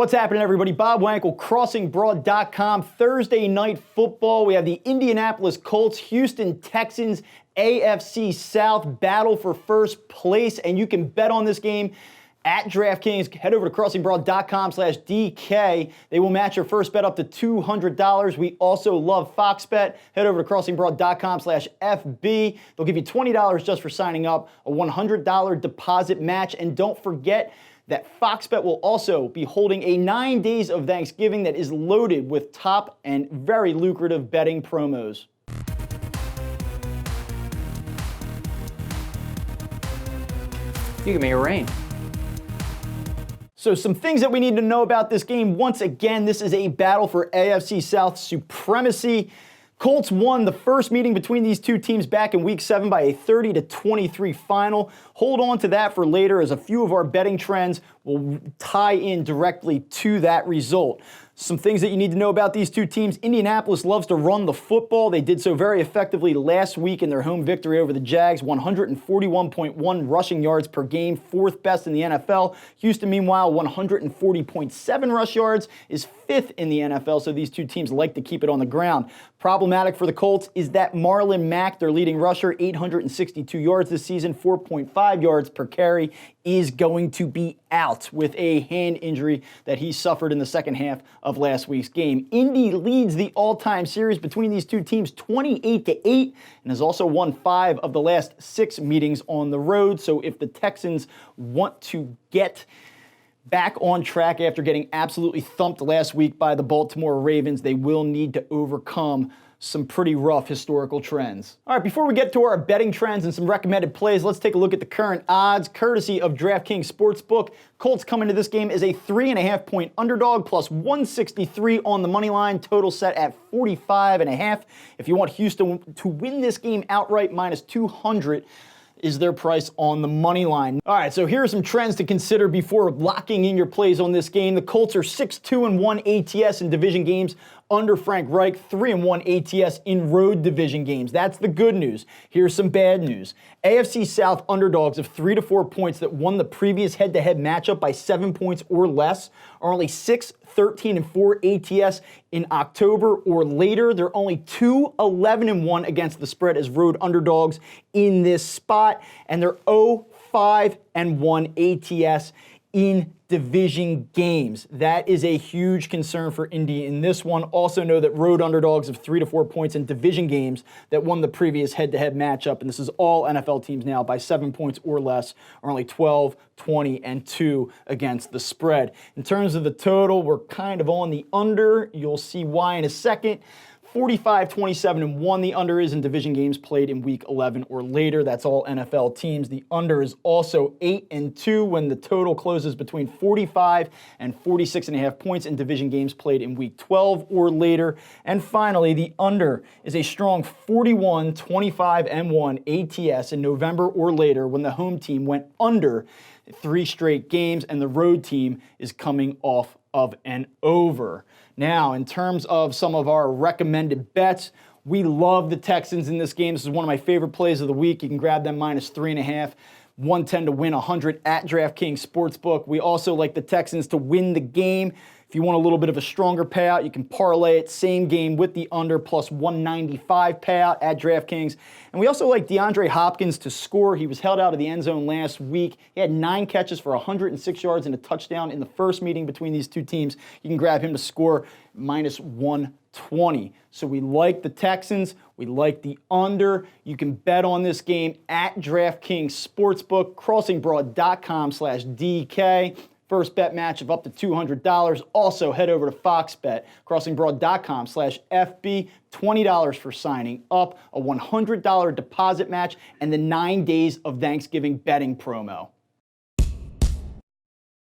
What's happening, everybody? Bob Wankel, CrossingBroad.com. Thursday night football. We have the Indianapolis Colts, Houston Texans, AFC South battle for first place, and you can bet on this game at DraftKings. Head over to CrossingBroad.com/DK. They will match your first bet up to $200. We also love Fox Bet. Head over to CrossingBroad.com/FB. They'll give you $20 just for signing up, a $100 deposit match, and don't forget that Fox Bet will also be holding a 9 days of Thanksgiving that is loaded with top and very lucrative betting promos. You can make it rain. So some things that we need to know about this game. Once again, this is a battle for AFC South supremacy. Colts won the first meeting between these two teams back in Week 7 by a 30-23 final. Hold on to that for later, as a few of our betting trends will tie in directly to that result. Some things that you need to know about these two teams. Indianapolis loves to run the football. They did so very effectively last week in their home victory over the Jags, 141.1 rushing yards per game, fourth best in the NFL. Houston, meanwhile, 140.7 rush yards, is fifth in the NFL, so these two teams like to keep it on the ground. Problematic for the Colts is that Marlon Mack, their leading rusher, 862 yards this season, 4.5 yards per carry, is going to be out with a hand injury that he suffered in the second half of last week's game. Indy leads the all-time series between these two teams 28-8 and has also won 5 of the last 6 meetings on the road. So if the Texans want to get back on track after getting absolutely thumped last week by the Baltimore Ravens, they will need to overcome some pretty rough historical trends. All right, before we get to our betting trends and some recommended plays, let's take a look at the current odds, courtesy of DraftKings Sportsbook. Colts come into this game as a 3.5-point underdog, plus 163 on the money line, total set at 45.5. If you want Houston to win this game outright, minus 200 is their price on the money line. All right, so here are some trends to consider before locking in your plays on this game. The Colts are 6-2-1 ATS in division games under Frank Reich, 3-1 ATS in road division games. That's the good news. Here's some bad news. AFC South underdogs of 3 to 4 points that won the previous head-to-head matchup by 7 points or less are only 6-13-4 ATS in October or later. They're only 2-11-1 against the spread as road underdogs in this spot, and they're 0-5-1 ATS in division games. That is a huge concern for Indy in this one. Also know that road underdogs of 3 to 4 points in division games that won the previous head-to-head matchup, and this is all NFL teams now, by 7 points or less, are only 12, 20, and 2 against the spread. In terms of the total, we're kind of on the under. You'll see why in a second. 45-27-1 the under is in division games played in Week 11 or later. That's all NFL teams. The under is also 8-2 when the total closes between 45 and 46.5 points in division games played in Week 12 or later. And finally, the under is a strong 41-25-1 ATS in November or later when the home team went under 3 straight games and the road team is coming off of an over. Now, in terms of some of our recommended bets, we love the Texans in this game. This is one of my favorite plays of the week. You can grab them minus 3.5, 110 to win 100 at DraftKings Sportsbook. We also like the Texans to win the game. If you want a little bit of a stronger payout, you can parlay it, same game with the under, plus 195 payout at DraftKings. And we also like DeAndre Hopkins to score. He was held out of the end zone last week. He had 9 catches for 106 yards and a touchdown in the first meeting between these two teams. You can grab him to score minus 120. So we like the Texans. We like the under. You can bet on this game at DraftKings Sportsbook, CrossingBroad.com/DK. First bet match of up to $200. Also, head over to Fox Bet, CrossingBroad.com/FB, $20 for signing up, a $100 deposit match, and the 9 days of Thanksgiving betting promo.